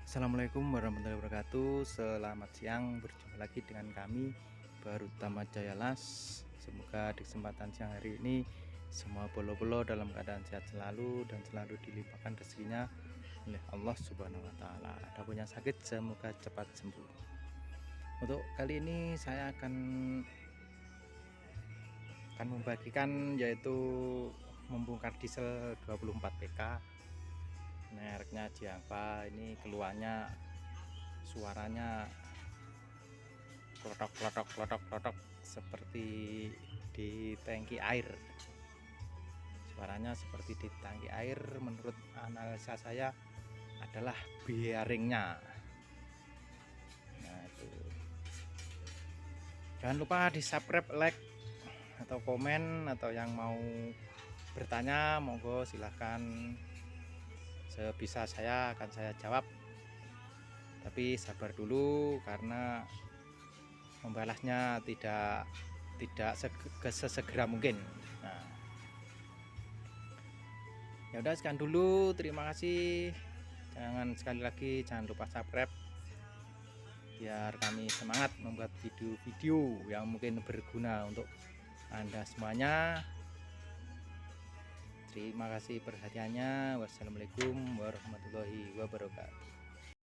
Assalamualaikum warahmatullahi wabarakatuh. Selamat siang, berjumpa lagi dengan kami Baru Tama Jaya Las. Semoga di kesempatan siang hari ini semua bolo-bolo dalam keadaan sehat selalu dan selalu dilimpahkan rezekinya oleh Allah Subhanahu wa taala. Adapun yang sakit semoga cepat sembuh. Untuk kali ini saya akan membagikan yaitu membongkar diesel 24 PK. Mereknya Jiangfa. Ini keluarnya suaranya klotok seperti di tangki air. Suaranya seperti di tangki air. Menurut analisa saya adalah bearingnya. Nah, itu. Jangan lupa di subscribe, like atau komen, atau yang mau bertanya monggo silahkan, sebisa saya akan saya jawab, tapi sabar dulu karena membalasnya tidak sesegera mungkin. Nah, ya udah sekian dulu, terima kasih. Sekali lagi jangan lupa subscribe biar kami semangat membuat video-video yang mungkin berguna untuk Anda semuanya. Terima kasih perhatiannya. Wassalamualaikum warahmatullahi wabarakatuh.